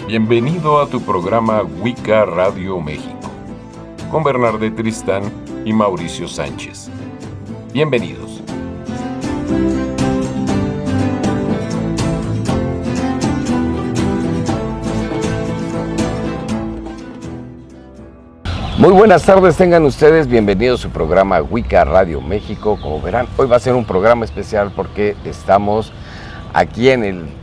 Bienvenido a tu programa Wicca Radio México, con Bernardo Tristán y Mauricio Sánchez. Bienvenidos. Muy buenas tardes, tengan ustedes bienvenidos a su programa Wicca Radio México. Como verán, hoy va a ser un programa especial porque estamos aquí en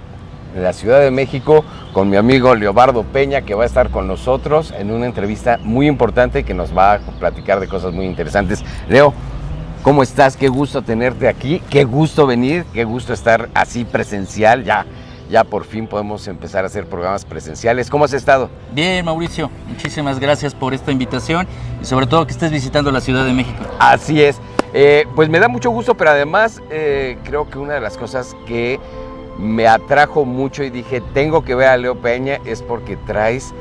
la Ciudad de México con mi amigo Leobardo Peña, que va a estar con nosotros en una entrevista muy importante que nos va a platicar de cosas muy interesantes. Leo, ¿cómo estás? Qué gusto tenerte aquí, qué gusto venir, qué gusto estar así presencial. Ya por fin podemos empezar a hacer programas presenciales. ¿Cómo has estado? Bien, Mauricio, muchísimas gracias por esta invitación y sobre todo que estés visitando la Ciudad de México. Así es, pues me da mucho gusto, pero además creo que una de las cosas que me atrajo mucho y dije, tengo que ver a Leo Peña, es porque traes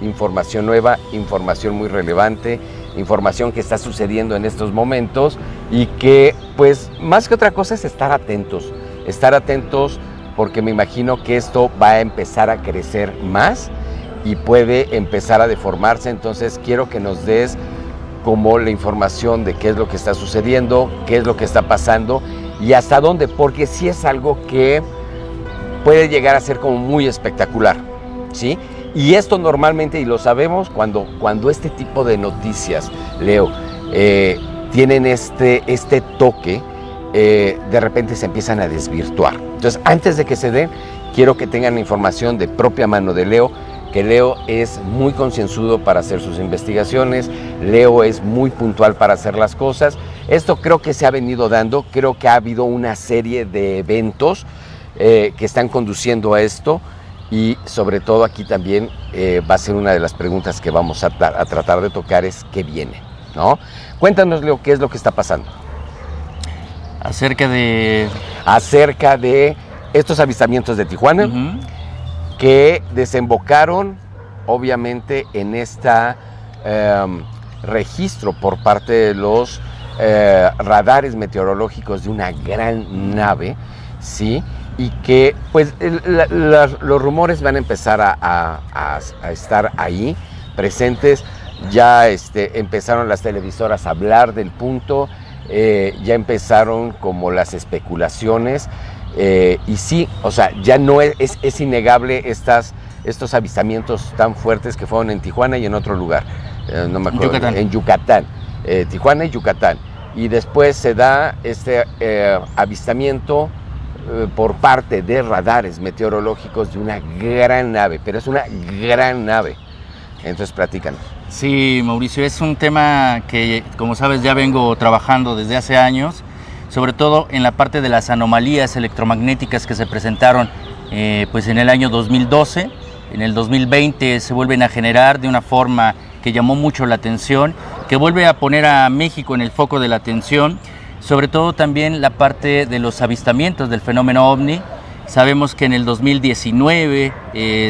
información nueva, información muy relevante, información que está sucediendo en estos momentos y que, pues, más que otra cosa es estar atentos porque me imagino que esto va a empezar a crecer más y puede empezar a deformarse. Entonces quiero que nos des como la información de qué es lo que está sucediendo, qué es lo que está pasando y hasta dónde, porque sí es algo que puede llegar a ser como muy espectacular, ¿sí? Y esto normalmente, y lo sabemos, cuando este tipo de noticias, Leo, tienen este toque, de repente se empiezan a desvirtuar. Entonces, antes de que se den, quiero que tengan información de propia mano de Leo, que Leo es muy concienzudo para hacer sus investigaciones, Leo es muy puntual para hacer las cosas. Esto creo que se ha venido dando, creo que ha habido una serie de eventos que están conduciendo a esto y sobre todo aquí también va a ser una de las preguntas que vamos a tratar de tocar es ¿qué viene? ¿No? Cuéntanos, Leo, ¿qué es lo que está pasando? Acerca de estos avistamientos de Tijuana, que desembocaron obviamente en este registro por parte de los radares meteorológicos de una gran nave, ¿sí? Y que pues los rumores van a empezar a estar ahí presentes. Ya empezaron las televisoras a hablar del punto, ya empezaron como las especulaciones, y sí, o sea, ya no es innegable estos avistamientos tan fuertes que fueron en Tijuana y en otro lugar, no me acuerdo, Yucatán. En Yucatán, Tijuana y Yucatán, y después se da este avistamiento por parte de radares meteorológicos de una gran nave, pero es una gran nave. Entonces platícanos. Sí, Mauricio, es un tema que, como sabes, ya vengo trabajando desde hace años, sobre todo en la parte de las anomalías electromagnéticas que se presentaron pues en el año 2012. En el 2020 se vuelven a generar de una forma que llamó mucho la atención, que vuelve a poner a México en el foco de la atención, sobre todo también la parte de los avistamientos del fenómeno OVNI. Sabemos que en el 2019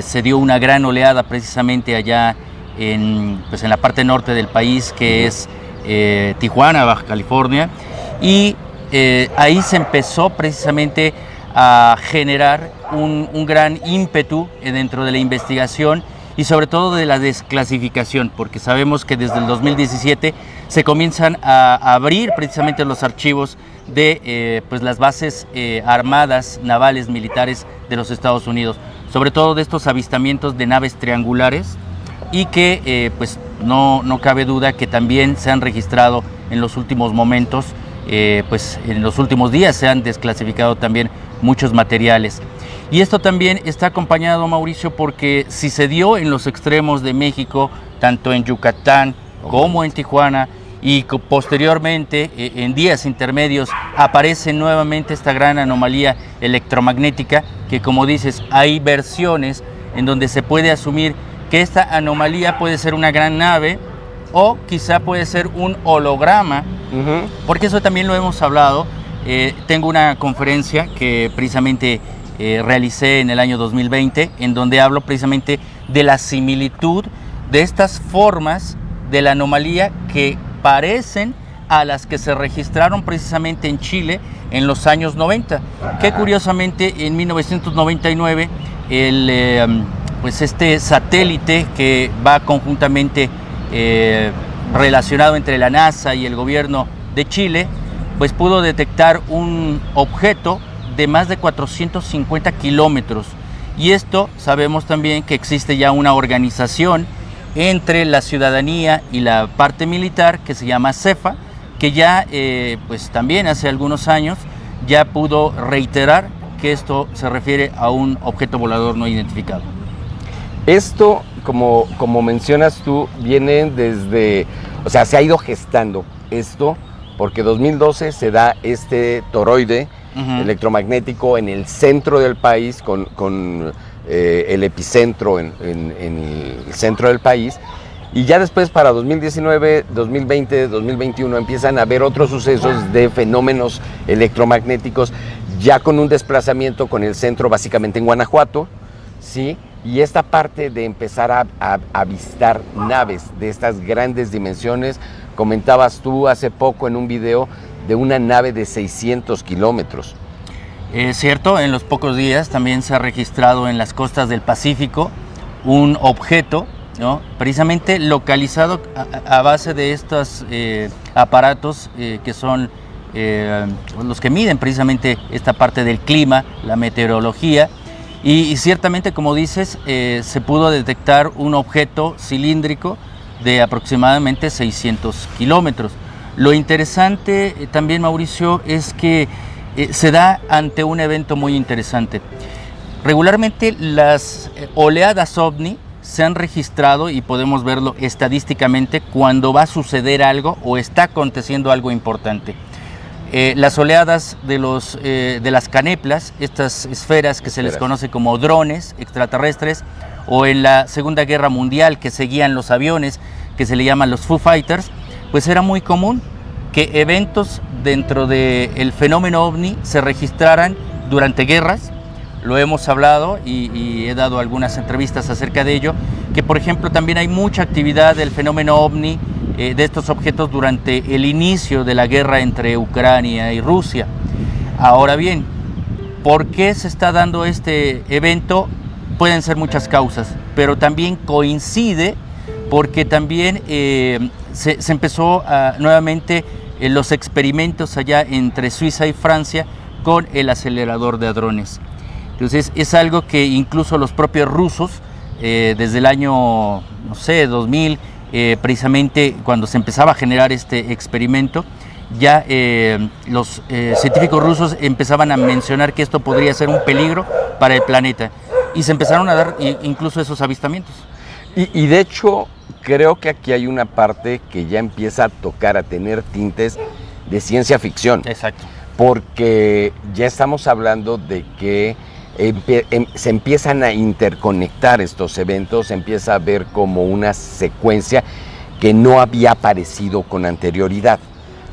se dio una gran oleada precisamente allá en la parte norte del país, que es Tijuana, Baja California, y ahí se empezó precisamente a generar un gran ímpetu dentro de la investigación y sobre todo de la desclasificación, porque sabemos que desde el 2017 se comienzan a abrir precisamente los archivos de las bases armadas, navales, militares de los Estados Unidos, sobre todo de estos avistamientos de naves triangulares y que no cabe duda que también se han registrado en los últimos momentos, en los últimos días se han desclasificado también muchos materiales. Y esto también está acompañado, Mauricio, porque si se dio en los extremos de México, tanto en Yucatán como en Tijuana, y posteriormente, en días intermedios, aparece nuevamente esta gran anomalía electromagnética, que como dices, hay versiones en donde se puede asumir que esta anomalía puede ser una gran nave o quizá puede ser un holograma, porque eso también lo hemos hablado. Tengo una conferencia que precisamente realicé en el año 2020, en donde hablo precisamente de la similitud de estas formas de la anomalía que parecen a las que se registraron precisamente en Chile en los años 90, que curiosamente en 1999 el pues este satélite que va conjuntamente relacionado entre la NASA y el gobierno de Chile, pues pudo detectar un objeto de más de 450 kilómetros. Y esto sabemos también que existe ya una organización entre la ciudadanía y la parte militar que se llama CEFA, que ya pues también hace algunos años ya pudo reiterar que esto se refiere a un objeto volador no identificado. Esto, como mencionas tú, viene desde, o sea, se ha ido gestando esto, porque 2012 se da este toroide electromagnético en el centro del país, con el epicentro en el centro del país, y ya después para 2019, 2020, 2021 empiezan a haber otros sucesos de fenómenos electromagnéticos, ya con un desplazamiento con el centro básicamente en Guanajuato, ¿sí? Y esta parte de empezar a avistar naves de estas grandes dimensiones, comentabas tú hace poco en un video de una nave de 600 kilómetros. Es cierto, en los pocos días también se ha registrado en las costas del Pacífico un objeto, ¿no?, precisamente localizado a base de estos aparatos que son los que miden precisamente esta parte del clima, la meteorología, y ciertamente, como dices, se pudo detectar un objeto cilíndrico de aproximadamente 600 kilómetros. Lo interesante también, Mauricio, es que se da ante un evento muy interesante. Regularmente las oleadas OVNI se han registrado, y podemos verlo estadísticamente, cuando va a suceder algo o está aconteciendo algo importante. Las oleadas de las caneplas, estas esferas que se les conoce como drones extraterrestres, o en la Segunda Guerra Mundial que seguían los aviones, que se le llaman los Foo Fighters, pues era muy común que eventos dentro del fenómeno OVNI se registraran durante guerras. Lo hemos hablado y he dado algunas entrevistas acerca de ello, que por ejemplo también hay mucha actividad del fenómeno OVNI, de estos objetos, durante el inicio de la guerra entre Ucrania y Rusia. Ahora bien, ¿por qué se está dando este evento? Pueden ser muchas causas, pero también coincide porque también se empezó nuevamente los experimentos allá entre Suiza y Francia con el acelerador de hadrones. Entonces es algo que incluso los propios rusos, desde el año, no sé, 2000, precisamente cuando se empezaba a generar este experimento, ya los científicos rusos empezaban a mencionar que esto podría ser un peligro para el planeta, y se empezaron a dar incluso esos avistamientos. Y de hecho, creo que aquí hay una parte que ya empieza a tocar, a tener tintes de ciencia ficción. Exacto. Porque ya estamos hablando de que se empiezan a interconectar estos eventos, se empieza a ver como una secuencia que no había aparecido con anterioridad.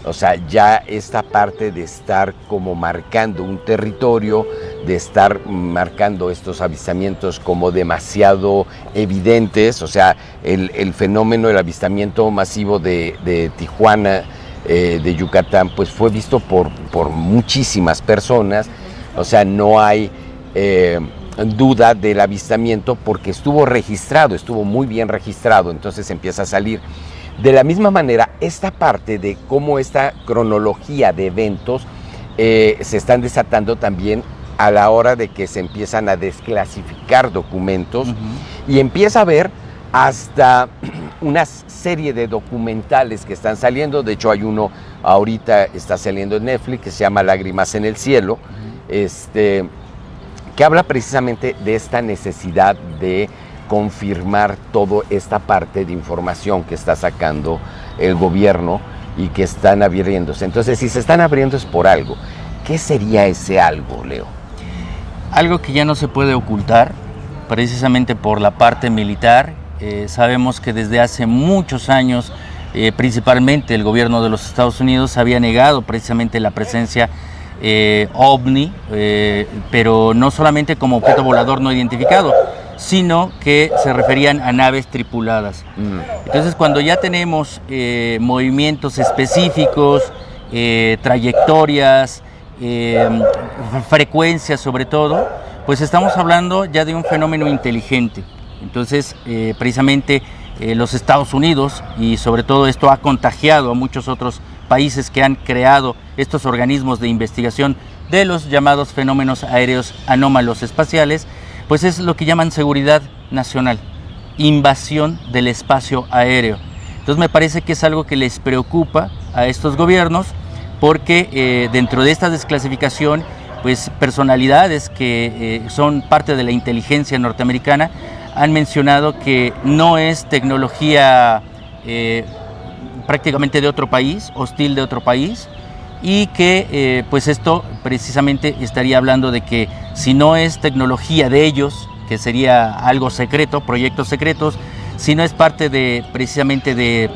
O sea, ya esta parte de estar como marcando un territorio, de estar marcando estos avistamientos como demasiado evidentes, o sea, el fenómeno del avistamiento masivo de Tijuana, de Yucatán, pues fue visto por muchísimas personas. O sea, no hay duda del avistamiento porque estuvo registrado, estuvo muy bien registrado, entonces empieza a salir. De la misma manera, esta parte de cómo esta cronología de eventos se están desatando también a la hora de que se empiezan a desclasificar documentos, y empieza a haber hasta una serie de documentales que están saliendo. De hecho, hay uno ahorita, está saliendo en Netflix, que se llama Lágrimas en el Cielo, que habla precisamente de esta necesidad de confirmar toda esta parte de información que está sacando el gobierno y que están abriéndose. Entonces, si se están abriendo es por algo. ¿Qué sería ese algo, Leo? Algo que ya no se puede ocultar, precisamente por la parte militar. Sabemos que desde hace muchos años, principalmente el gobierno de los Estados Unidos había negado precisamente la presencia OVNI, pero no solamente como objeto volador no identificado, sino que se referían a naves tripuladas. Entonces, cuando ya tenemos movimientos específicos, trayectorias, frecuencias sobre todo, pues estamos hablando ya de un fenómeno inteligente. Entonces, precisamente los Estados Unidos, y sobre todo esto ha contagiado a muchos otros países que han creado estos organismos de investigación de los llamados fenómenos aéreos anómalos espaciales, pues es lo que llaman seguridad nacional, invasión del espacio aéreo. Entonces me parece que es algo que les preocupa a estos gobiernos, porque dentro de esta desclasificación, pues personalidades que son parte de la inteligencia norteamericana han mencionado que no es tecnología prácticamente de otro país, hostil de otro país, y que pues esto precisamente estaría hablando de que si no es tecnología de ellos, que sería algo secreto, proyectos secretos, si no es parte de precisamente de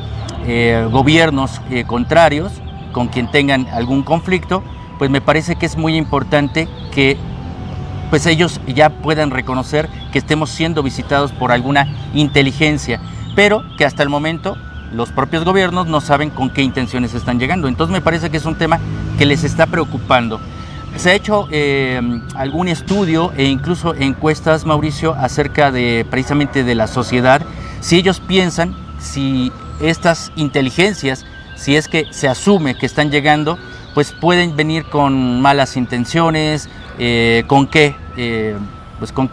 gobiernos contrarios con quien tengan algún conflicto, pues me parece que es muy importante que pues ellos ya puedan reconocer que estemos siendo visitados por alguna inteligencia, pero que hasta el momento los propios gobiernos no saben con qué intenciones están llegando. Entonces me parece que es un tema que les está preocupando. Se ha hecho algún estudio e incluso encuestas, Mauricio, acerca de precisamente de la sociedad, si ellos piensan si estas inteligencias, si es que se asume que están llegando, pues pueden venir con malas intenciones, con qué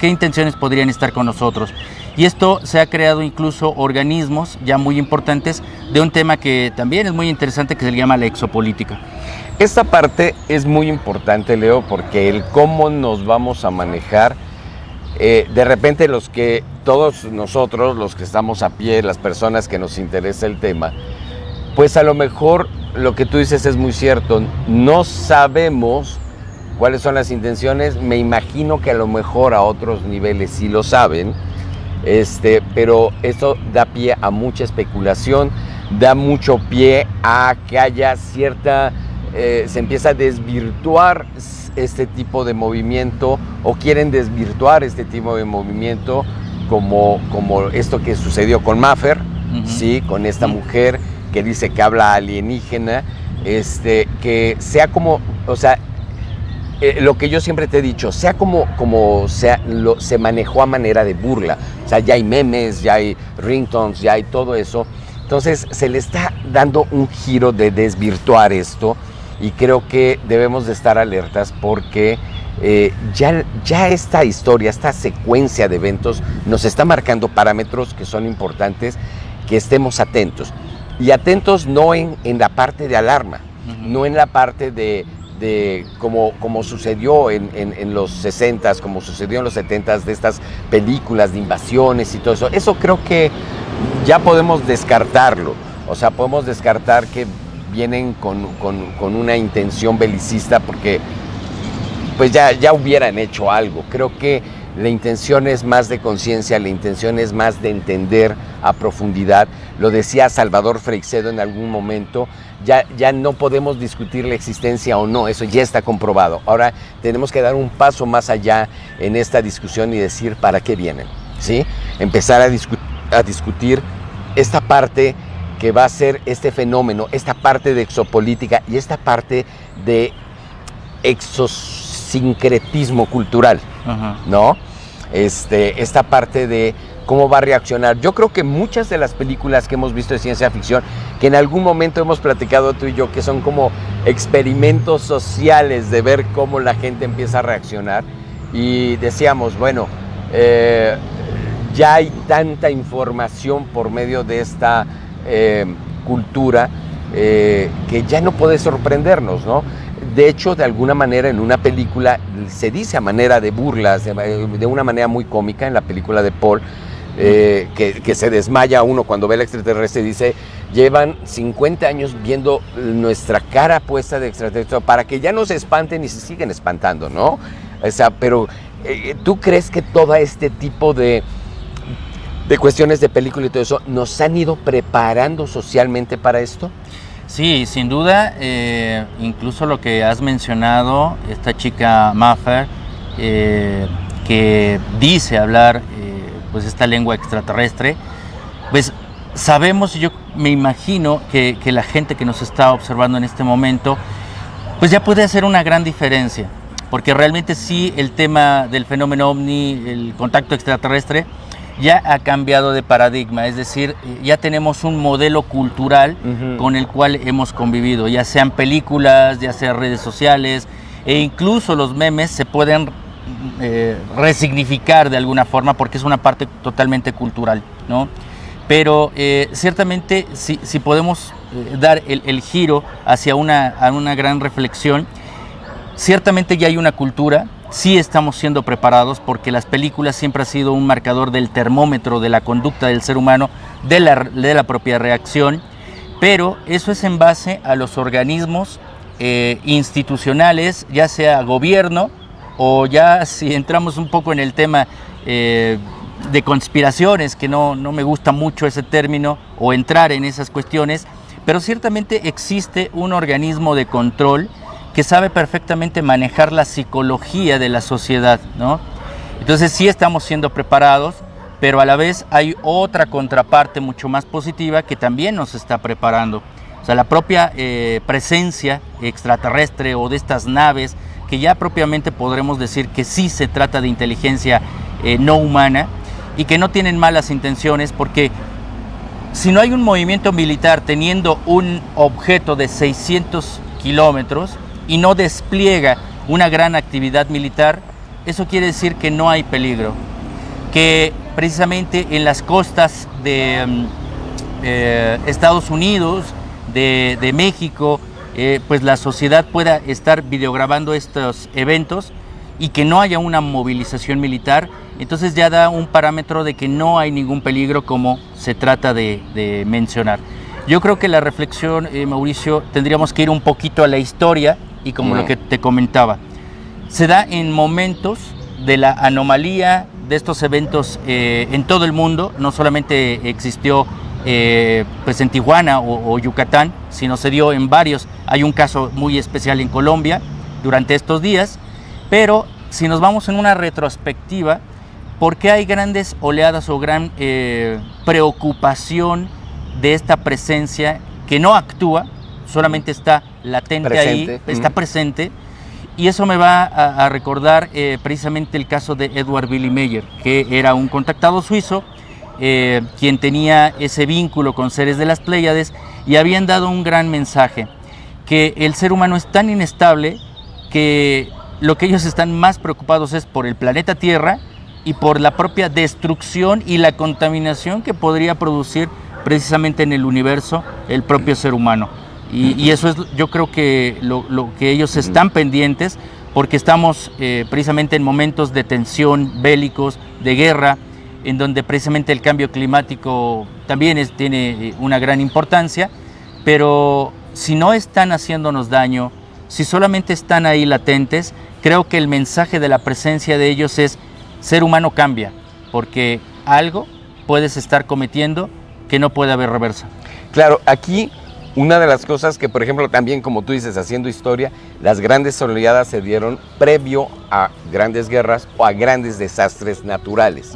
intenciones podrían estar con nosotros. Y esto se ha creado incluso organismos ya muy importantes de un tema que también es muy interesante, que se llama la exopolítica. Esta parte es muy importante, Leo, porque el cómo nos vamos a manejar, de repente todos nosotros, los que estamos a pie, las personas que nos interesa el tema, pues a lo mejor lo que tú dices es muy cierto, no sabemos cuáles son las intenciones, me imagino que a lo mejor a otros niveles sí lo saben, pero esto da pie a mucha especulación, da mucho pie a que haya cierta, se empieza a desvirtuar este tipo de movimiento, o quieren desvirtuar este tipo de movimiento, como esto que sucedió con Maffer, ¿sí? Con esta mujer que dice que habla alienígena, que sea como, o sea, lo que yo siempre te he dicho, sea como sea, se manejó a manera de burla. O sea, ya hay memes, ya hay ringtones, ya hay todo eso. Entonces se le está dando un giro de desvirtuar esto, y creo que debemos de estar alertas porque ya esta historia, esta secuencia de eventos nos está marcando parámetros que son importantes, que estemos atentos. Y atentos no en la parte de alarma, no en la parte de como sucedió en los 60s, como sucedió en los 70s, de estas películas de invasiones y todo eso. Eso creo que ya podemos descartarlo. O sea, podemos descartar que vienen con una intención belicista, porque pues ya hubieran hecho algo. Creo que la intención es más de conciencia, la intención es más de entender a profundidad. Lo decía Salvador Freixedo en algún momento, ya no podemos discutir la existencia o no, eso ya está comprobado. Ahora tenemos que dar un paso más allá en esta discusión y decir para qué vienen, ¿sí? Empezar a discutir esta parte que va a ser este fenómeno, esta parte de exopolítica y esta parte de exosincretismo cultural, ¿no? Esta parte de cómo va a reaccionar. Yo creo que muchas de las películas que hemos visto de ciencia ficción, que en algún momento hemos platicado tú y yo, que son como experimentos sociales de ver cómo la gente empieza a reaccionar, y decíamos, bueno, ya hay tanta información por medio de esta cultura que ya no puede sorprendernos, ¿no? De hecho, de alguna manera en una película se dice a manera de burlas, de una manera muy cómica, en la película de Paul, que se desmaya uno cuando ve al extraterrestre y dice, llevan 50 años viendo nuestra cara puesta de extraterrestre para que ya no se espanten y se siguen espantando, ¿no? O sea, pero ¿tú crees que todo este tipo de cuestiones de película y todo eso nos han ido preparando socialmente para esto? Sí, sin duda, incluso lo que has mencionado, esta chica Maffer, que dice hablar pues esta lengua extraterrestre, pues sabemos, yo me imagino que la gente que nos está observando en este momento, pues ya puede hacer una gran diferencia, porque realmente sí, el tema del fenómeno ovni, el contacto extraterrestre, ya ha cambiado de paradigma, es decir, ya tenemos un modelo cultural con el cual hemos convivido, ya sean películas, ya sean redes sociales, e incluso los memes se pueden resignificar de alguna forma porque es una parte totalmente cultural, ¿no? Pero ciertamente si podemos dar el giro hacia una gran reflexión, ciertamente ya hay una cultura. Sí estamos siendo preparados porque las películas siempre han sido un marcador del termómetro de la conducta del ser humano, de la propia reacción, pero eso es en base a los organismos institucionales, ya sea gobierno o ya si entramos un poco en el tema de conspiraciones, que no me gusta mucho ese término, o entrar en esas cuestiones, pero ciertamente existe un organismo de control que sabe perfectamente manejar la psicología de la sociedad, ¿no? Entonces sí estamos siendo preparados, pero a la vez hay otra contraparte mucho más positiva que también nos está preparando. O sea, la propia presencia extraterrestre o de estas naves, que ya propiamente podremos decir que sí se trata de inteligencia no humana y que no tienen malas intenciones, porque si no hay un movimiento militar teniendo un objeto de 600 kilómetros, y no despliega una gran actividad militar, eso quiere decir que no hay peligro, que precisamente en las costas de Estados Unidos, de México, pues la sociedad pueda estar videograbando estos eventos y que no haya una movilización militar. Entonces ya da un parámetro de que no hay ningún peligro, como se trata de mencionar. Yo creo que la reflexión, Mauricio, tendríamos que ir un poquito a la historia, y como lo que te comentaba, se da en momentos de la anomalía de estos eventos en todo el mundo. No solamente existió pues en Tijuana o Yucatán, sino se dio en varios. Hay un caso muy especial en Colombia durante estos días, pero si nos vamos en una retrospectiva, ¿por qué hay grandes oleadas o gran preocupación de esta presencia que no actúa, solamente está latente presente, ahí, está presente? Y eso me va a recordar precisamente el caso de Edward Billy Meyer, que era un contactado suizo, quien tenía ese vínculo con seres de las Pléyades, y habían dado un gran mensaje, que el ser humano es tan inestable que lo que ellos están más preocupados es por el planeta Tierra y por la propia destrucción y la contaminación que podría producir precisamente en el universo el propio ser humano. Y eso es, yo creo que lo que ellos están pendientes, porque estamos precisamente en momentos de tensión, bélicos, de guerra, en donde precisamente el cambio climático también tiene una gran importancia, pero si no están haciéndonos daño, si solamente están ahí latentes, creo que el mensaje de la presencia de ellos es: ser humano, cambia, porque algo puedes estar cometiendo que no puede haber reversa. Claro, aquí una de las cosas que, por ejemplo, también, como tú dices, haciendo historia, las grandes oleadas se dieron previo a grandes guerras o a grandes desastres naturales,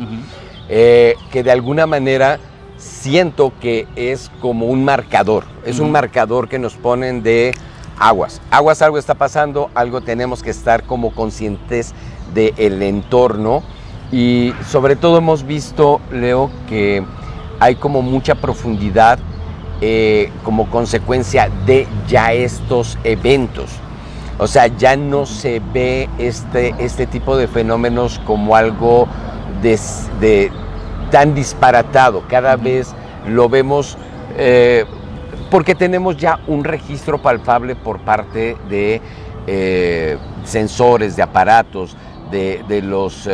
que de alguna manera siento que es como un marcador, es un marcador que nos ponen de aguas, algo está pasando, algo tenemos que estar como conscientes del entorno. Y sobre todo hemos visto, Leo, que hay como mucha profundidad como consecuencia de ya estos eventos. O sea, ya no se ve este tipo de fenómenos como algo tan disparatado. Cada vez lo vemos porque tenemos ya un registro palpable por parte de sensores, de aparatos, de los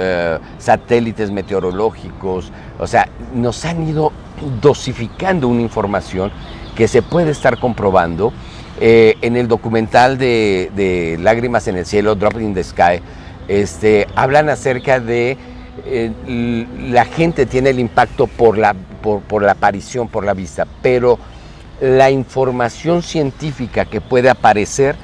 satélites meteorológicos. O sea, nos han ido dosificando una información que se puede estar comprobando. En el documental de Lágrimas en el cielo, Drop in the Sky, hablan acerca de la gente tiene el impacto por la aparición, por la vista, pero la información científica que puede aparecer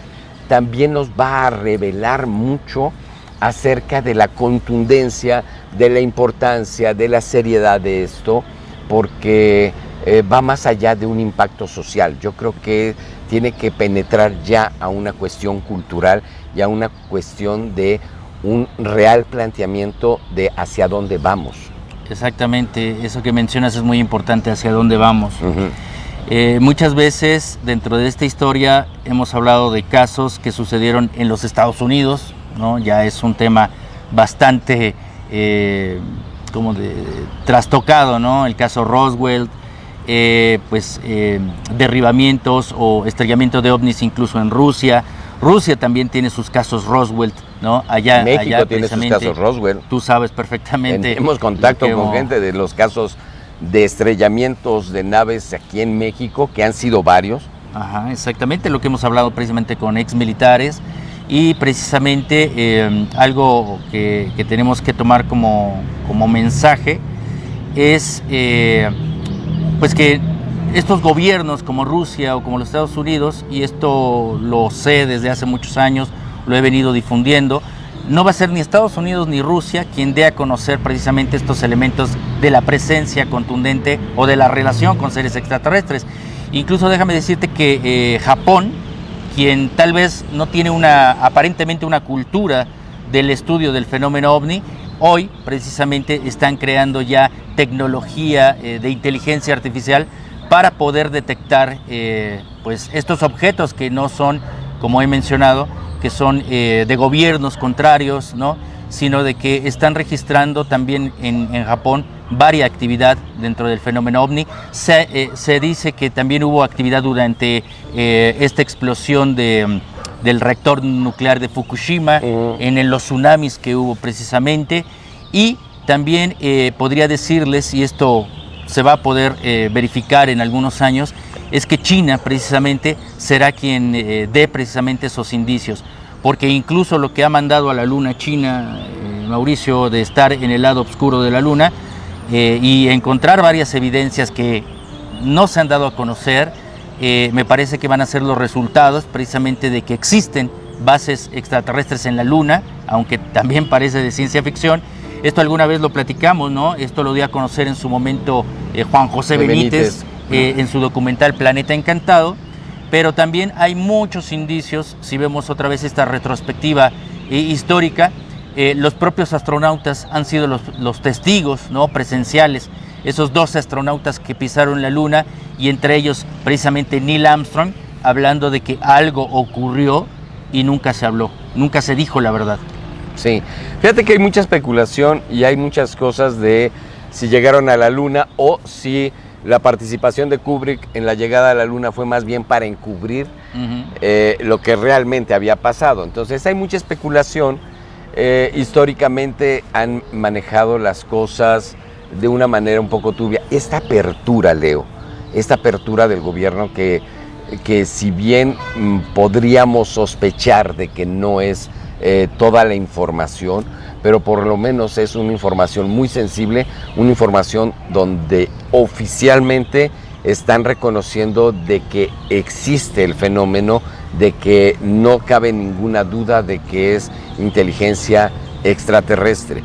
también nos va a revelar mucho acerca de la contundencia, de la importancia, de la seriedad de esto, porque va más allá de un impacto social. Yo creo que tiene que penetrar ya a una cuestión cultural y a una cuestión de un real planteamiento de hacia dónde vamos. Exactamente, eso que mencionas es muy importante, hacia dónde vamos. Muchas veces dentro de esta historia hemos hablado de casos que sucedieron en los Estados Unidos, ¿no? Ya es un tema bastante trastocado, ¿no? El caso Roswell, derribamientos o estrellamiento de ovnis incluso en Rusia. Rusia también tiene sus casos Roswell, ¿no? México tiene sus casos Roswell. Tú sabes perfectamente. Tenemos contacto con gente de los casos de estrellamientos de naves aquí en México, que han sido varios. Ajá, exactamente, lo que hemos hablado precisamente con exmilitares, y precisamente algo que tenemos que tomar como mensaje es pues que estos gobiernos como Rusia o como los Estados Unidos, y esto lo sé desde hace muchos años, lo he venido difundiendo, no va a ser ni Estados Unidos ni Rusia quien dé a conocer precisamente estos elementos de la presencia contundente o de la relación con seres extraterrestres. Incluso déjame decirte que Japón, quien tal vez no tiene aparentemente una cultura del estudio del fenómeno ovni, hoy precisamente están creando ya tecnología de inteligencia artificial para poder detectar pues estos objetos que no son, como he mencionado, que son de gobiernos contrarios, ¿no? Sino de que están registrando también en Japón varia actividad dentro del fenómeno ovni. Se dice que también hubo actividad durante esta explosión del reactor nuclear de Fukushima, en los tsunamis que hubo precisamente, y también podría decirles, y esto se va a poder verificar en algunos años, es que China precisamente será quien dé precisamente esos indicios, porque incluso lo que ha mandado a la Luna China, Mauricio, de estar en el lado oscuro de la Luna y encontrar varias evidencias que no se han dado a conocer, me parece que van a ser los resultados precisamente de que existen bases extraterrestres en la Luna, aunque también parece de ciencia ficción. Esto alguna vez lo platicamos, ¿no? Esto lo dio a conocer en su momento Juan José Benítez en su documental Planeta Encantado, pero también hay muchos indicios, si vemos otra vez esta retrospectiva histórica, los propios astronautas han sido los testigos, ¿no? Presenciales, esos 12 astronautas que pisaron la Luna, y entre ellos precisamente Neil Armstrong, hablando de que algo ocurrió y nunca se habló, nunca se dijo la verdad. Sí, fíjate que hay mucha especulación y hay muchas cosas de si llegaron a la Luna o si la participación de Kubrick en la llegada a la Luna fue más bien para encubrir lo que realmente había pasado. Entonces hay mucha especulación. Históricamente han manejado las cosas de una manera un poco turbia. Esta apertura, Leo, esta apertura del gobierno que si bien podríamos sospechar de que no es toda la información, pero por lo menos es una información muy sensible, una información donde oficialmente están reconociendo de que existe el fenómeno, de que no cabe ninguna duda de que es inteligencia extraterrestre.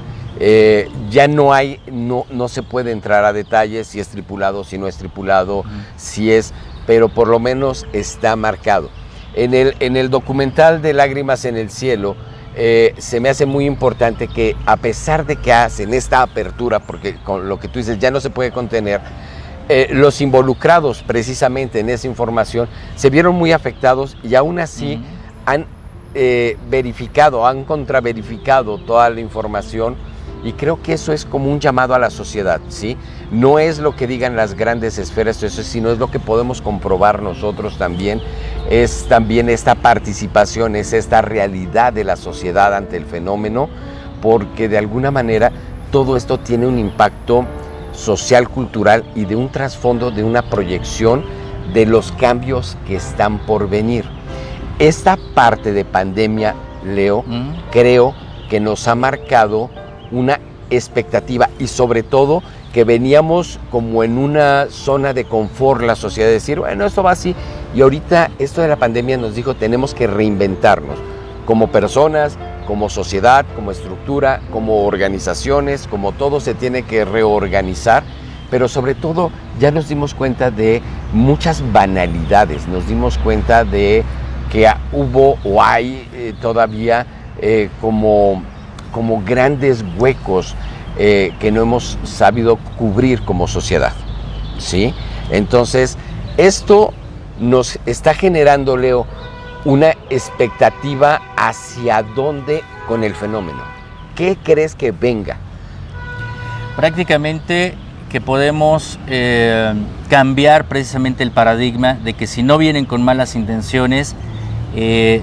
Ya no se puede entrar a detalles si es tripulado, si no es tripulado, si es, pero por lo menos está marcado. En el documental de Lágrimas en el Cielo, se me hace muy importante que, a pesar de que hacen esta apertura, porque con lo que tú dices ya no se puede contener, los involucrados precisamente en esa información se vieron muy afectados, y aún así han han contraverificado toda la información, y creo que eso es como un llamado a la sociedad, ¿sí? No es lo que digan las grandes esferas, sino es lo que podemos comprobar nosotros también, es también esta participación, es esta realidad de la sociedad ante el fenómeno, porque de alguna manera todo esto tiene un impacto social, cultural y de un trasfondo, de una proyección de los cambios que están por venir. Esta parte de pandemia, Leo, creo que nos ha marcado una expectativa, y sobre todo que veníamos como en una zona de confort la sociedad, de decir, bueno, esto va así, y ahorita esto de la pandemia nos dijo, tenemos que reinventarnos como personas, como sociedad, como estructura, como organizaciones, como todo se tiene que reorganizar, pero sobre todo ya nos dimos cuenta de muchas banalidades, nos dimos cuenta de que hubo o hay todavía como grandes huecos que no hemos sabido cubrir como sociedad, ¿sí? Entonces, esto nos está generando, Leo, una expectativa hacia dónde con el fenómeno. ¿Qué crees que venga? Prácticamente que podemos cambiar precisamente el paradigma de que si no vienen con malas intenciones,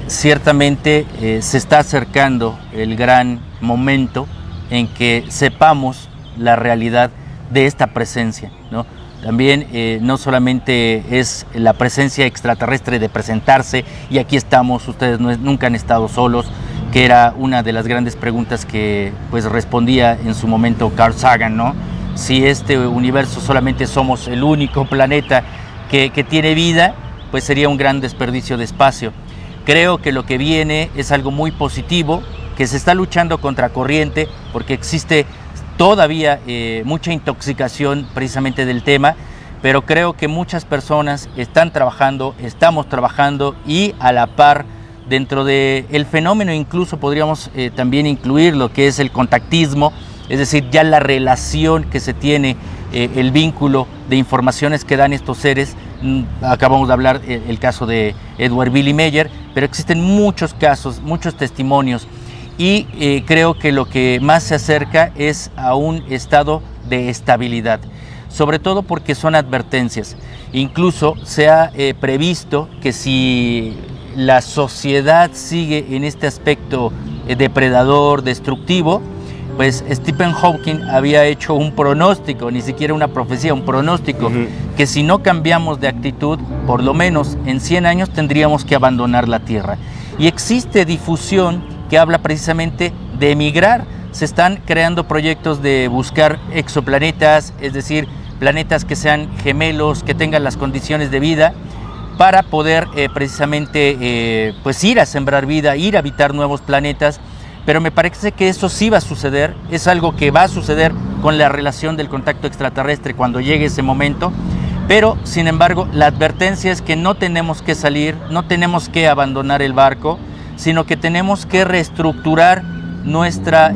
ciertamente se está acercando el gran momento en que sepamos la realidad de esta presencia, ¿no? También no solamente es la presencia extraterrestre de presentarse y aquí estamos, ustedes nunca han estado solos, que era una de las grandes preguntas que pues respondía en su momento Carl Sagan, ¿no? Si este universo solamente somos el único planeta que tiene vida, pues sería un gran desperdicio de espacio. Creo que lo que viene es algo muy positivo, que se está luchando contra corriente, porque existe todavía mucha intoxicación precisamente del tema, pero creo que muchas personas están trabajando, estamos trabajando y a la par dentro del fenómeno incluso podríamos también incluir lo que es el contactismo, es decir, ya la relación que se tiene, el vínculo de informaciones que dan estos seres. Acabamos de hablar el caso de Edward Billy Meyer, pero existen muchos casos, muchos testimonios y creo que lo que más se acerca es a un estado de estabilidad, sobre todo porque son advertencias. Incluso se ha previsto que si la sociedad sigue en este aspecto depredador, destructivo, pues Stephen Hawking había hecho un pronóstico, ni siquiera una profecía, un pronóstico, que si no cambiamos de actitud, por lo menos en 100 años tendríamos que abandonar la Tierra. Y existe difusión que habla precisamente de emigrar. Se están creando proyectos de buscar exoplanetas, es decir, planetas que sean gemelos, que tengan las condiciones de vida, para poder precisamente pues ir a sembrar vida, ir a habitar nuevos planetas. Pero me parece que eso sí va a suceder, es algo que va a suceder con la relación del contacto extraterrestre cuando llegue ese momento, pero sin embargo la advertencia es que no tenemos que salir, no tenemos que abandonar el barco, sino que tenemos que reestructurar nuestra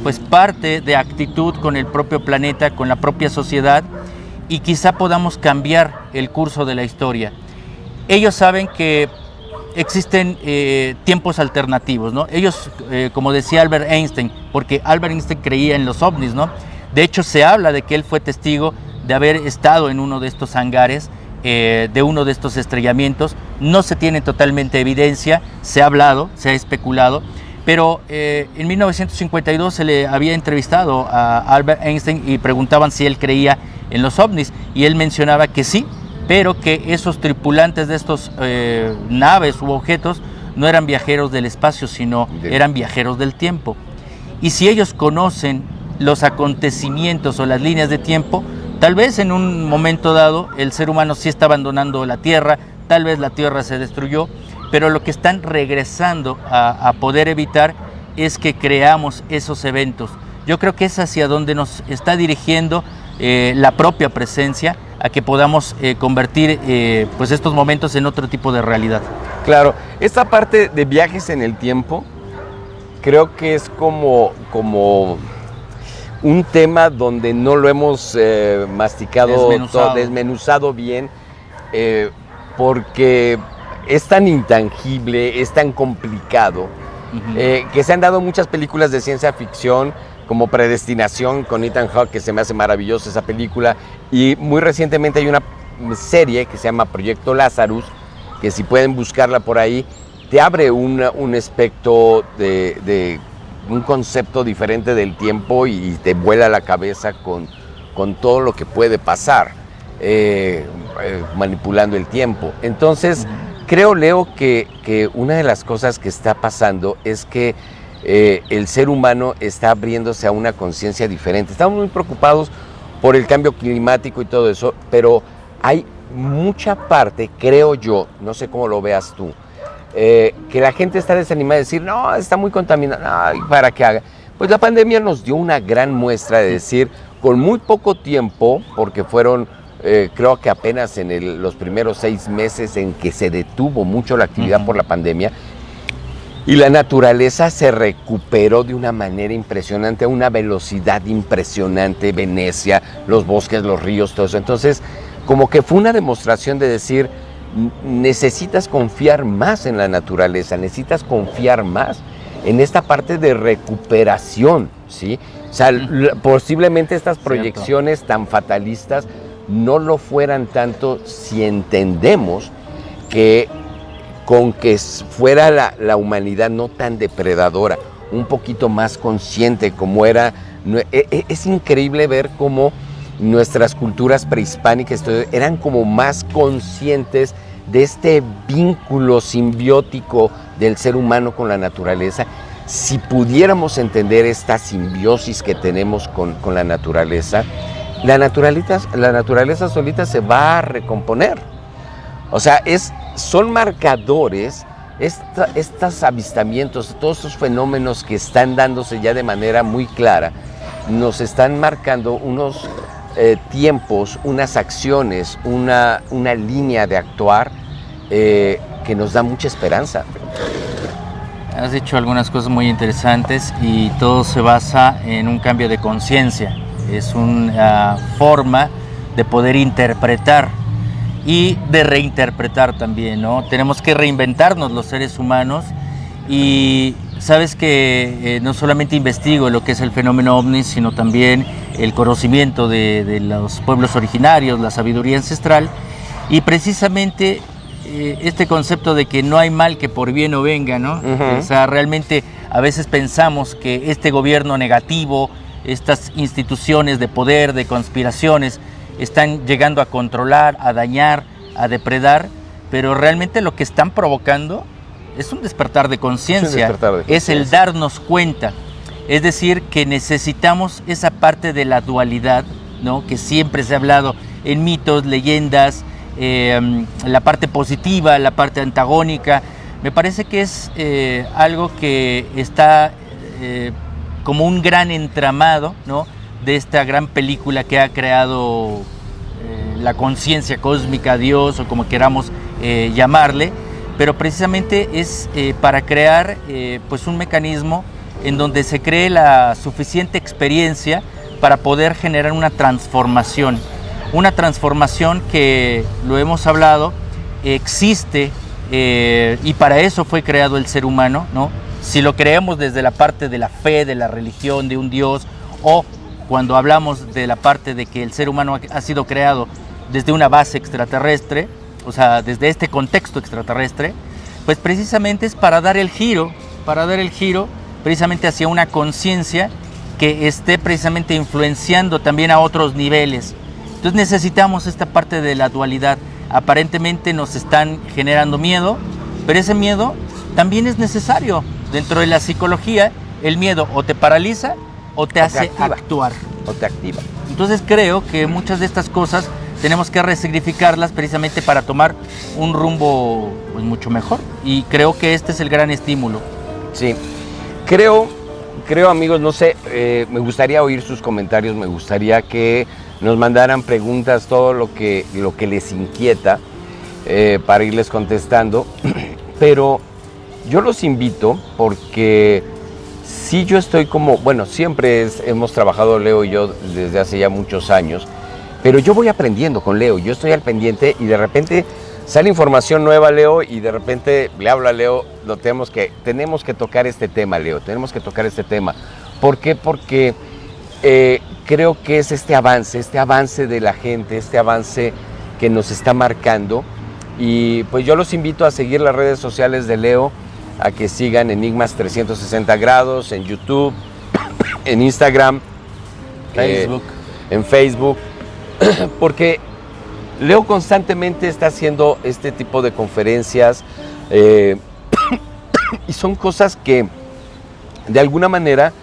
pues parte de actitud con el propio planeta, con la propia sociedad, y quizá podamos cambiar el curso de la historia. Ellos saben que existen tiempos alternativos, ¿no? Ellos, como decía Albert Einstein, porque Albert Einstein creía en los ovnis, ¿no? De hecho, se habla de que él fue testigo de haber estado en uno de estos hangares, de uno de estos estrellamientos. No se tiene totalmente evidencia, se ha hablado, se ha especulado, pero en 1952 se le había entrevistado a Albert Einstein y preguntaban si él creía en los ovnis, y él mencionaba que sí, pero que esos tripulantes de estos naves u objetos no eran viajeros del espacio, sino eran viajeros del tiempo. Y si ellos conocen los acontecimientos o las líneas de tiempo, tal vez en un momento dado el ser humano sí está abandonando la Tierra, tal vez la Tierra se destruyó, pero lo que están regresando a poder evitar es que creamos esos eventos. Yo creo que es hacia donde nos está dirigiendo la propia presencia, a que podamos convertir pues estos momentos en otro tipo de realidad. Claro, esta parte de viajes en el tiempo creo que es como un tema donde no lo hemos masticado, desmenuzado bien, porque es tan intangible, es tan complicado, que se han dado muchas películas de ciencia ficción, como Predestinación con Ethan Hawke, que se me hace maravillosa esa película, y muy recientemente hay una serie que se llama Proyecto Lazarus, que si pueden buscarla por ahí, te abre un espectro de un concepto diferente del tiempo y te vuela la cabeza con todo lo que puede pasar manipulando el tiempo. Entonces, creo, Leo, que una de las cosas que está pasando es que el ser humano está abriéndose a una conciencia diferente. Estamos muy preocupados por el cambio climático y todo eso, pero hay mucha parte, creo yo, no sé cómo lo veas tú, que la gente está desanimada de decir, no, está muy contaminada, ¿para qué haga? Pues la pandemia nos dio una gran muestra de decir, con muy poco tiempo, porque fueron, creo que apenas en los primeros 6 meses en que se detuvo mucho la actividad por la pandemia, Y la naturaleza se recuperó de una manera impresionante, a una velocidad impresionante, Venecia, los bosques, los ríos, todo eso. Entonces, como que fue una demostración de decir, necesitas confiar más en la naturaleza, necesitas confiar más en esta parte de recuperación, ¿sí? O sea, posiblemente estas proyecciones tan fatalistas no lo fueran tanto si entendemos que con que fuera la humanidad no tan depredadora, un poquito más consciente como era. Es increíble ver cómo nuestras culturas prehispánicas eran como más conscientes de este vínculo simbiótico del ser humano con la naturaleza. Si pudiéramos entender esta simbiosis que tenemos con la naturaleza solita se va a recomponer. O sea, son marcadores, estos avistamientos, todos estos fenómenos que están dándose ya de manera muy clara, nos están marcando unos tiempos, unas acciones, una línea de actuar que nos da mucha esperanza. Has dicho algunas cosas muy interesantes y todo se basa en un cambio de conciencia. Es una forma de poder interpretar y de reinterpretar también, ¿no? Tenemos que reinventarnos los seres humanos y sabes que no solamente investigo lo que es el fenómeno ovni, sino también el conocimiento de los pueblos originarios, la sabiduría ancestral, y precisamente este concepto de que no hay mal que por bien no venga, ¿no? O sea, realmente a veces pensamos que este gobierno negativo, estas instituciones de poder, de conspiraciones, están llegando a controlar, a dañar, a depredar, pero realmente lo que están provocando es un despertar de conciencia, es el darnos cuenta. Es decir, que necesitamos esa parte de la dualidad, ¿no? Que siempre se ha hablado en mitos, leyendas, la parte positiva, la parte antagónica. Me parece que es algo que está como un gran entramado, ¿no? De esta gran película que ha creado la conciencia cósmica, Dios, o como queramos llamarle, pero precisamente es para crear pues un mecanismo en donde se cree la suficiente experiencia para poder generar una transformación que, lo hemos hablado, existe y para eso fue creado el ser humano, ¿no? Si lo creemos desde la parte de la fe, de la religión, de un Dios, o cuando hablamos de la parte de que el ser humano ha sido creado desde una base extraterrestre, o sea, desde este contexto extraterrestre, pues precisamente es para dar el giro precisamente hacia una conciencia que esté precisamente influenciando también a otros niveles. Entonces necesitamos esta parte de la dualidad. Aparentemente nos están generando miedo, pero ese miedo también es necesario. Dentro de la psicología, el miedo o te paraliza o te hace actuar. O te activa. Entonces creo que muchas de estas cosas tenemos que resignificarlas precisamente para tomar un rumbo pues, mucho mejor. Y creo que este es el gran estímulo. Sí, creo amigos, no sé, me gustaría oír sus comentarios, me gustaría que nos mandaran preguntas, todo lo que les inquieta para irles contestando, pero yo los invito porque sí yo estoy como, bueno, siempre hemos trabajado Leo y yo desde hace ya muchos años, pero yo voy aprendiendo con Leo, yo estoy al pendiente y de repente sale información nueva, Leo, y de repente le hablo a Leo, tenemos que tocar este tema, Leo, tenemos que tocar este tema. ¿Por qué? Porque creo que es este avance de la gente, este avance que nos está marcando. Y pues yo los invito a seguir las redes sociales de Leo, a que sigan Enigmas 360 grados, en YouTube, en Instagram, en Facebook, porque Leo constantemente está haciendo este tipo de conferencias y son cosas que de alguna manera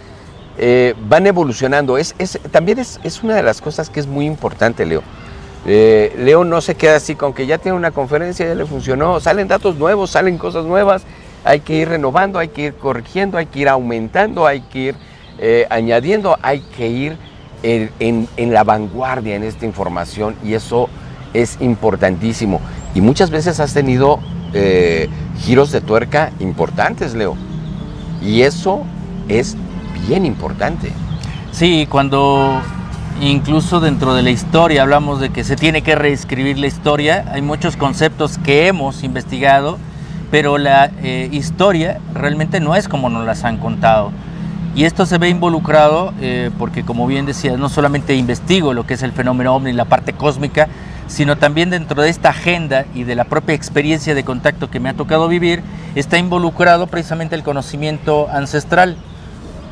van evolucionando. También es una de las cosas que es muy importante, Leo. Leo no se queda así con que ya tiene una conferencia, ya le funcionó, salen datos nuevos, salen cosas nuevas, hay que ir renovando, hay que ir corrigiendo, hay que ir aumentando, hay que ir añadiendo, hay que ir en la vanguardia en esta información, y eso es importantísimo. Y muchas veces has tenido giros de tuerca importantes, Leo. Y eso es bien importante. Sí, cuando incluso dentro de la historia hablamos de que se tiene que reescribir la historia, hay muchos conceptos que hemos investigado, pero la historia realmente no es como nos las han contado. Y esto se ve involucrado porque, como bien decías, no solamente investigo lo que es el fenómeno ovni, la parte cósmica, sino también dentro de esta agenda y de la propia experiencia de contacto que me ha tocado vivir, está involucrado precisamente el conocimiento ancestral.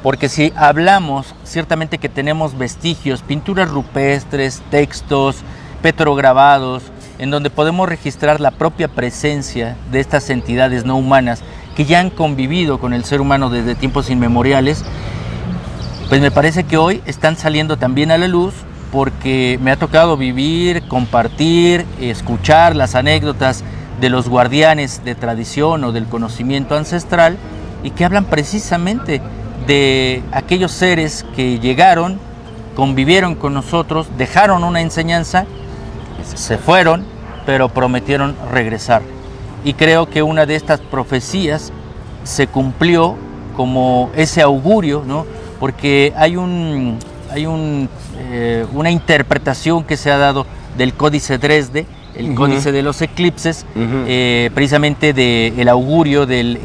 Porque si hablamos, ciertamente que tenemos vestigios, pinturas rupestres, textos, petrograbados, en donde podemos registrar la propia presencia de estas entidades no humanas que ya han convivido con el ser humano desde tiempos inmemoriales, pues me parece que hoy están saliendo también a la luz, porque me ha tocado vivir, compartir, escuchar las anécdotas de los guardianes de tradición o del conocimiento ancestral, y que hablan precisamente de aquellos seres que llegaron, convivieron con nosotros, dejaron una enseñanza, se fueron, pero prometieron regresar. Y creo que una de estas profecías se cumplió como ese augurio, ¿no? Porque hay una interpretación que se ha dado del Códice Dresde, el Códice de los Eclipses, precisamente del augurio del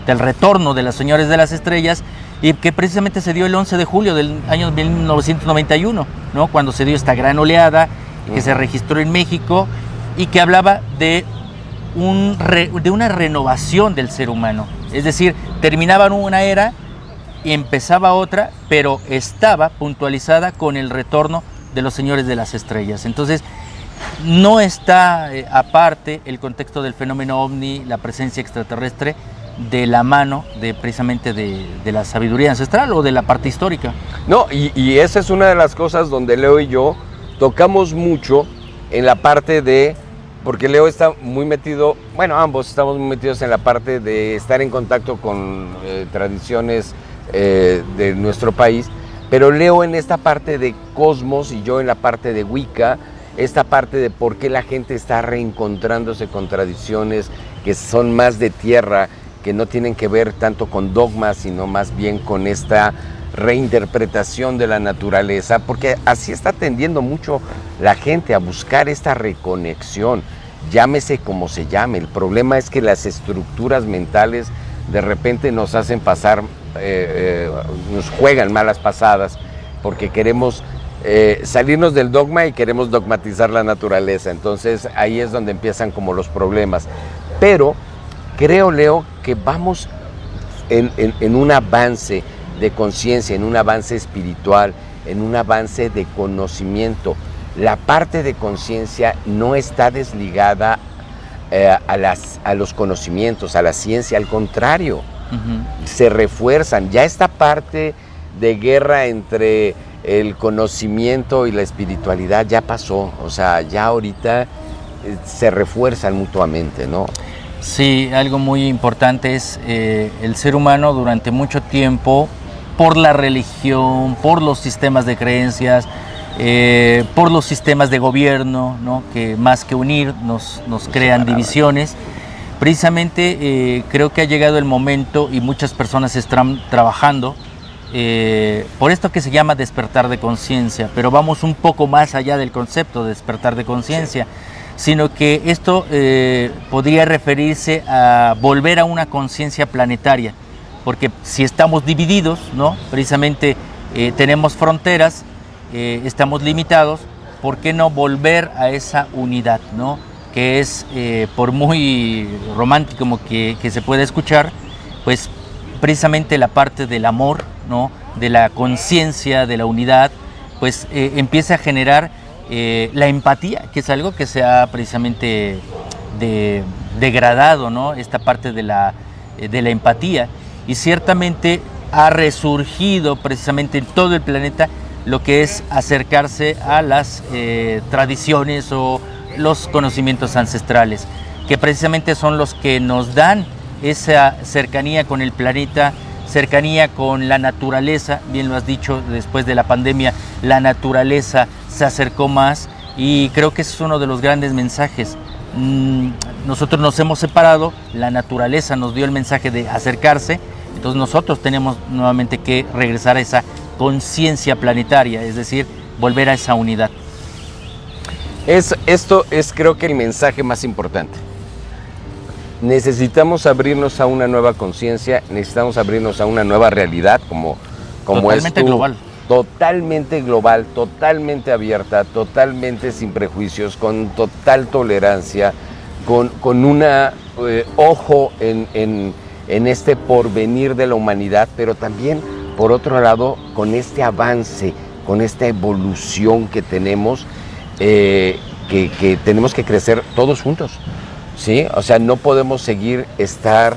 retorno de los señores de las estrellas, y que precisamente se dio el 11 de julio del año 1991, ¿no? Cuando se dio esta gran oleada que se registró en México y que hablaba de una renovación del ser humano. Es decir, terminaba una era y empezaba otra, pero estaba puntualizada con el retorno de los señores de las estrellas. Entonces, no está aparte el contexto del fenómeno ovni, la presencia extraterrestre, de la mano precisamente de la sabiduría ancestral o de la parte histórica. No, y esa es una de las cosas donde Leo y yo tocamos mucho en la parte de, porque Leo está muy metido, bueno, ambos estamos muy metidos en la parte de estar en contacto con tradiciones de nuestro país, pero Leo en esta parte de cosmos y yo en la parte de Wicca, esta parte de por qué la gente está reencontrándose con tradiciones que son más de tierra, que no tienen que ver tanto con dogmas, sino más bien con esta reinterpretación de la naturaleza, porque así está tendiendo mucho la gente a buscar esta reconexión, llámese como se llame. El problema es que las estructuras mentales de repente nos hacen pasar, nos juegan malas pasadas, porque queremos salirnos del dogma y queremos dogmatizar la naturaleza. Entonces ahí es donde empiezan como los problemas. Pero creo, Leo, que vamos en un avance de conciencia, en un avance espiritual, en un avance de conocimiento. La parte de conciencia no está desligada a los conocimientos, a la ciencia, al contrario, se refuerzan. Ya esta parte de guerra entre el conocimiento y la espiritualidad ya pasó, o sea, ya ahorita se refuerzan mutuamente, ¿no? Sí, algo muy importante es el ser humano durante mucho tiempo, por la religión, por los sistemas de creencias, por los sistemas de gobierno, ¿no? Que más que unir nos crean divisiones. Precisamente creo que ha llegado el momento y muchas personas están trabajando por esto que se llama despertar de conciencia, pero vamos un poco más allá del concepto de despertar de conciencia, sino que esto podría referirse a volver a una conciencia planetaria, porque si estamos divididos, ¿no? Precisamente tenemos fronteras, estamos limitados, ¿por qué no volver a esa unidad, ¿no? Que es, por muy romántico como que se pueda escuchar, pues precisamente la parte del amor, ¿no? De la conciencia, de la unidad, pues empieza a generar la empatía, que es algo que se ha precisamente degradado, ¿no? Esta parte de la empatía, y ciertamente ha resurgido precisamente en todo el planeta lo que es acercarse a las tradiciones o los conocimientos ancestrales, que precisamente son los que nos dan esa cercanía con el planeta, cercanía con la naturaleza. Bien lo has dicho, después de la pandemia la naturaleza se acercó más, y creo que ese es uno de los grandes mensajes. Nosotros nos hemos separado, la naturaleza nos dio el mensaje de acercarse, Entonces nosotros tenemos nuevamente que regresar a esa conciencia planetaria, es decir, volver a esa unidad. Esto es, creo que, el mensaje más importante. Necesitamos abrirnos a una nueva conciencia, necesitamos abrirnos a una nueva realidad, como totalmente global. Totalmente global, totalmente abierta, totalmente sin prejuicios, con total tolerancia, con un ojo en este porvenir de la humanidad, pero también, por otro lado, con este avance, con esta evolución que tenemos, que tenemos que crecer todos juntos, ¿sí? O sea, no podemos estar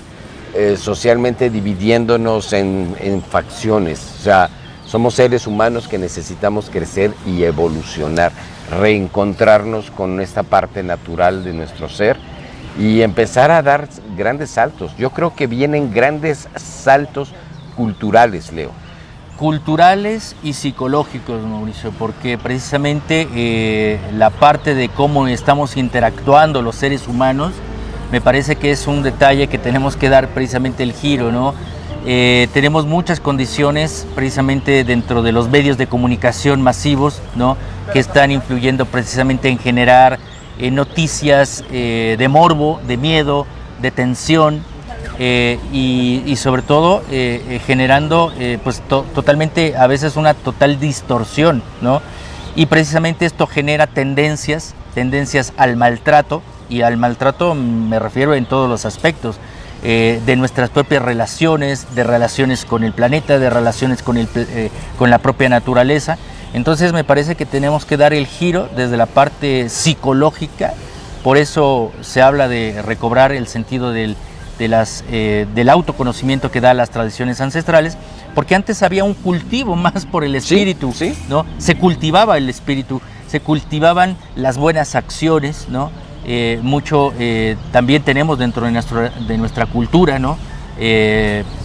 socialmente dividiéndonos en facciones. O sea, somos seres humanos que necesitamos crecer y evolucionar, reencontrarnos con esta parte natural de nuestro ser y empezar a dar grandes saltos. Yo creo que vienen grandes saltos culturales, Leo. Culturales y psicológicos, Mauricio, porque precisamente la parte de cómo estamos interactuando los seres humanos, me parece que es un detalle que tenemos que dar precisamente el giro, ¿no? Tenemos muchas condiciones precisamente dentro de los medios de comunicación masivos, ¿no?, que están influyendo precisamente en generar noticias de morbo, de miedo, de tensión, y sobre todo generando pues totalmente, a veces una total distorsión, ¿no? Y precisamente esto genera tendencias al maltrato, y al maltrato me refiero en todos los aspectos, de nuestras propias relaciones, de relaciones con el planeta, de relaciones con la propia naturaleza. Entonces me parece que tenemos que dar el giro desde la parte psicológica, por eso se habla de recobrar el sentido del autoconocimiento que da las tradiciones ancestrales, porque antes había un cultivo más por el espíritu, sí. ¿no? Se cultivaba el espíritu, se cultivaban las buenas acciones, ¿no? También tenemos dentro de nuestra cultura, ¿no?,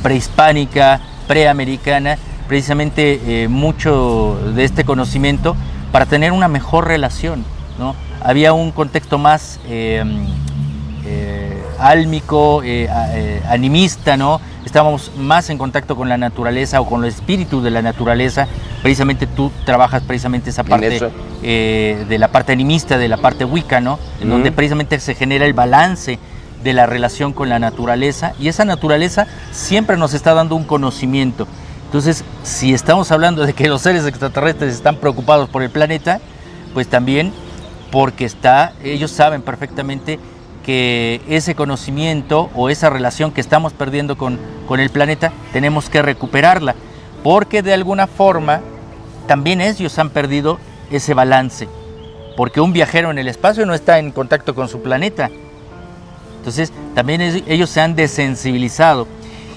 prehispánica, preamericana, precisamente mucho de este conocimiento para tener una mejor relación, ¿no? Había un contexto más álmico, animista, ¿no? Estábamos más en contacto con la naturaleza o con el espíritu de la naturaleza. Precisamente tú trabajas precisamente esa parte de la parte animista, de la parte Wicca, ¿no? En donde precisamente se genera el balance de la relación con la naturaleza, y esa naturaleza siempre nos está dando un conocimiento. Entonces, si estamos hablando de que los seres extraterrestres están preocupados por el planeta, pues también porque ellos saben perfectamente que ese conocimiento o esa relación que estamos perdiendo con el planeta, tenemos que recuperarla, porque de alguna forma también ellos han perdido ese balance, porque un viajero en el espacio no está en contacto con su planeta. Entonces también ellos se han desensibilizado,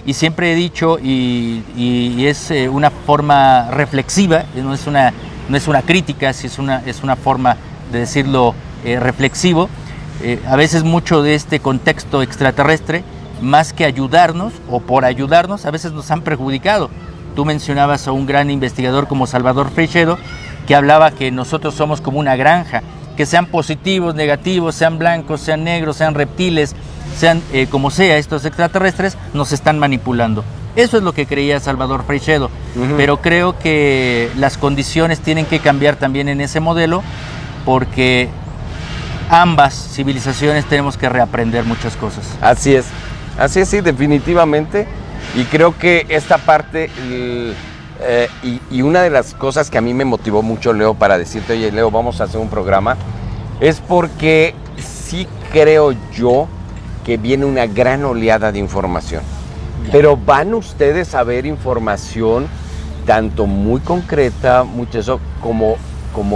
y siempre he dicho, y es una forma reflexiva, no es una crítica, es una forma de decirlo reflexivo. A veces mucho de este contexto extraterrestre, más que ayudarnos o por ayudarnos, a veces nos han perjudicado. Tú mencionabas a un gran investigador como Salvador Freixedo, que hablaba que nosotros somos como una granja, que sean positivos, negativos, sean blancos, sean negros, sean reptiles, sean como sea, estos extraterrestres nos están manipulando. Eso es lo que creía Salvador Freixedo, pero creo que las condiciones tienen que cambiar también en ese modelo, porque ambas civilizaciones tenemos que reaprender muchas cosas. Así es, sí, definitivamente. Y creo que esta parte, y una de las cosas que a mí me motivó mucho, Leo, para decirte, oye, Leo, vamos a hacer un programa, es porque sí creo yo que viene una gran oleada de información. Pero van ustedes a ver información tanto muy concreta, mucho eso, como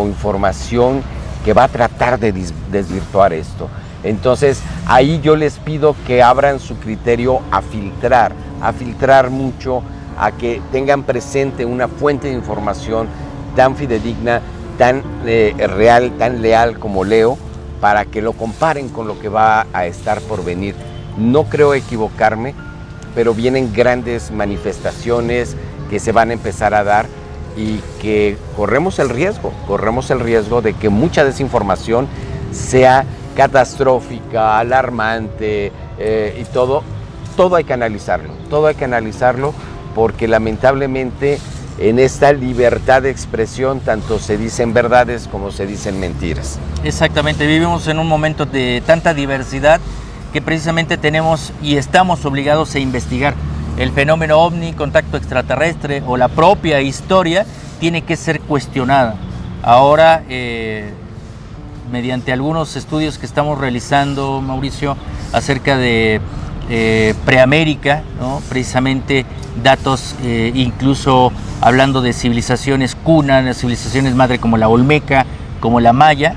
información que va a tratar de desvirtuar esto. Entonces, ahí yo les pido que abran su criterio a filtrar mucho, a que tengan presente una fuente de información tan fidedigna, tan real, tan leal como Leo, para que lo comparen con lo que va a estar por venir. No creo equivocarme, pero vienen grandes manifestaciones que se van a empezar a dar, y que corremos el riesgo de que mucha desinformación sea catastrófica, alarmante y todo, todo hay que analizarlo porque lamentablemente en esta libertad de expresión tanto se dicen verdades como se dicen mentiras. Exactamente, vivimos en un momento de tanta diversidad que precisamente tenemos y estamos obligados a investigar. El fenómeno ovni, contacto extraterrestre o la propia historia tiene que ser cuestionada. Ahora, mediante algunos estudios que estamos realizando, Mauricio, acerca de Preamérica, ¿no? Precisamente datos incluso hablando de civilizaciones cuna, de civilizaciones madre como la Olmeca, como la Maya,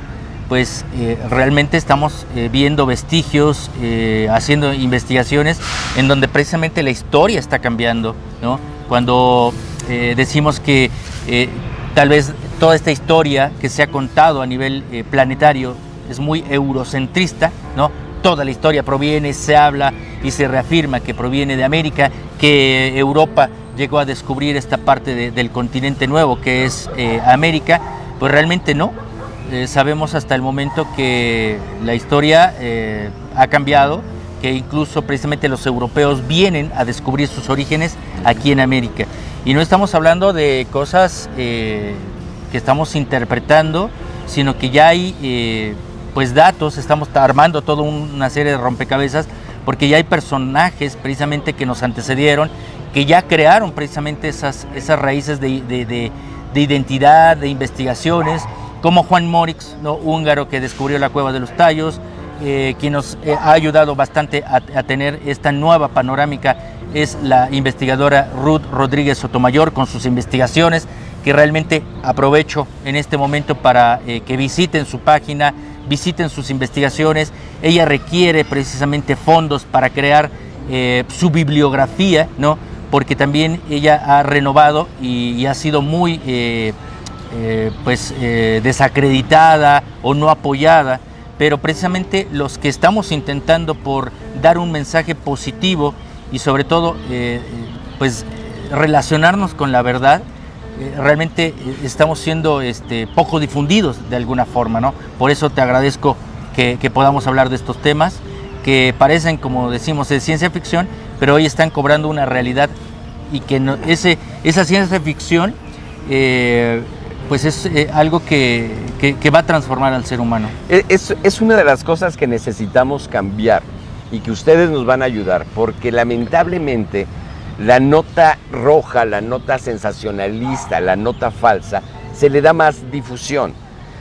pues realmente estamos viendo vestigios, haciendo investigaciones en donde precisamente la historia está cambiando, ¿no? Cuando decimos que tal vez toda esta historia que se ha contado a nivel planetario es muy eurocentrista, ¿no? Toda la historia proviene, se habla y se reafirma que proviene de América, que Europa llegó a descubrir esta parte del continente nuevo que es América, pues realmente no. Sabemos hasta el momento que la historia ha cambiado, que incluso precisamente los europeos vienen a descubrir sus orígenes aquí en América. Y no estamos hablando de cosas que estamos interpretando, sino que ya hay pues datos, estamos armando toda una serie de rompecabezas, porque ya hay personajes precisamente que nos antecedieron, que ya crearon precisamente esas raíces de identidad, de investigaciones, como Juan Morix, ¿no? Húngaro, que descubrió la Cueva de los Tallos, quien nos ha ayudado bastante a tener esta nueva panorámica, es la investigadora Ruth Rodríguez Sotomayor, con sus investigaciones, que realmente aprovecho en este momento para que visiten su página, visiten sus investigaciones. Ella requiere precisamente fondos para crear su bibliografía, ¿no? Porque también ella ha renovado y ha sido muy desacreditada o no apoyada, pero precisamente los que estamos intentando por dar un mensaje positivo y sobre todo relacionarnos con la verdad, realmente estamos siendo poco difundidos de alguna forma, ¿no? Por eso te agradezco que podamos hablar de estos temas que parecen, como decimos, de ciencia ficción, pero hoy están cobrando una realidad y que esa ciencia ficción pues es algo que va a transformar al ser humano. Es una de las cosas que necesitamos cambiar y que ustedes nos van a ayudar, porque lamentablemente la nota roja, la nota sensacionalista, la nota falsa, se le da más difusión,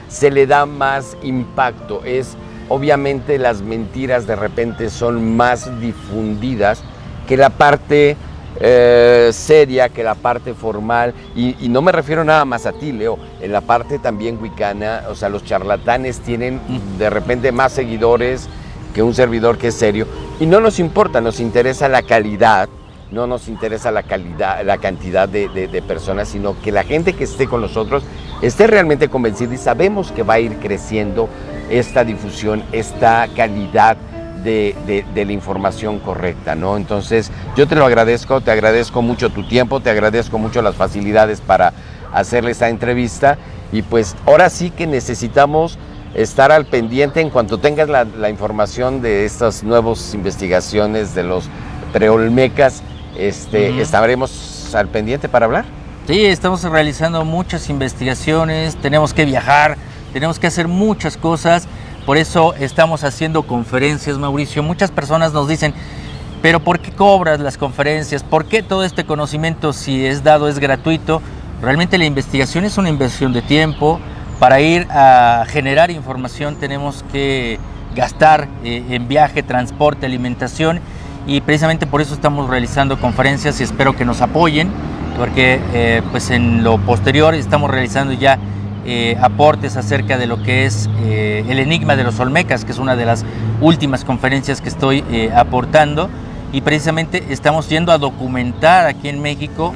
se le da más impacto. Obviamente las mentiras de repente son más difundidas que la parte seria, que la parte formal, y no me refiero nada más a ti, Leo, en la parte también wicana, o sea, los charlatanes tienen de repente más seguidores que un servidor que es serio, y no nos importa, nos interesa la calidad, no nos interesa la cantidad de personas, sino que la gente que esté con nosotros esté realmente convencida, y sabemos que va a ir creciendo esta difusión, esta calidad de la información correcta, ¿no? Entonces, yo te lo agradezco, te agradezco mucho tu tiempo, te agradezco mucho las facilidades para hacerle esta entrevista, y pues ahora sí que necesitamos estar al pendiente en cuanto tengas la información de estas nuevas investigaciones de los preolmecas. Estaremos al pendiente para hablar. Sí, estamos realizando muchas investigaciones, tenemos que viajar, tenemos que hacer muchas cosas, por eso estamos haciendo conferencias, Mauricio. Muchas personas nos dicen, pero ¿por qué cobras las conferencias? ¿Por qué todo este conocimiento, si es dado, es gratuito? Realmente la investigación es una inversión de tiempo. Para ir a generar información tenemos que gastar en viaje, transporte, alimentación, y precisamente por eso estamos realizando conferencias y espero que nos apoyen, porque pues en lo posterior estamos realizando ya aportes acerca de lo que es el enigma de los Olmecas, que es una de las últimas conferencias que estoy aportando, y precisamente estamos yendo a documentar aquí en México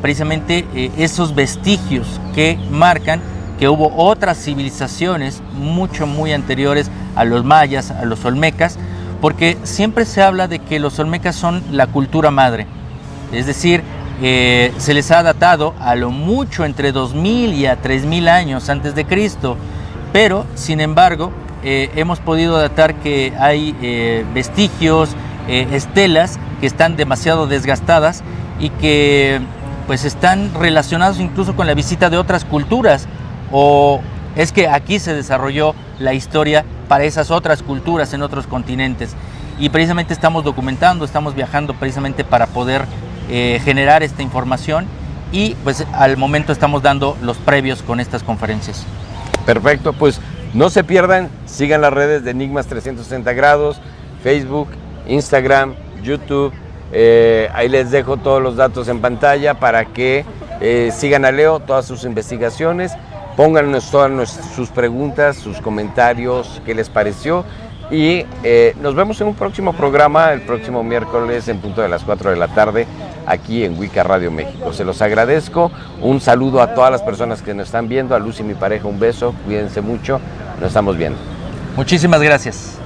precisamente esos vestigios que marcan que hubo otras civilizaciones muy anteriores a los mayas, a los olmecas, porque siempre se habla de que los olmecas son la cultura madre, es decir, se les ha datado a lo mucho entre 2000 y a 3000 años antes de Cristo, pero sin embargo hemos podido datar que hay vestigios estelas que están demasiado desgastadas y que pues están relacionados incluso con la visita de otras culturas, o es que aquí se desarrolló la historia para esas otras culturas en otros continentes, y precisamente estamos documentando, estamos viajando precisamente para poder generar esta información, y pues al momento estamos dando los previos con estas conferencias. Perfecto, pues no se pierdan, sigan las redes de Enigmas 360 grados, Facebook, Instagram, YouTube. Ahí les dejo todos los datos en pantalla para que sigan a Leo, todas sus investigaciones, pónganos todas sus preguntas, sus comentarios, qué les pareció, y nos vemos en un próximo programa, el próximo miércoles en punto de las 4 de la tarde, aquí en Wicca Radio México. Se los agradezco, un saludo a todas las personas que nos están viendo, a Lucy, mi pareja, un beso, cuídense mucho, nos estamos viendo. Muchísimas gracias.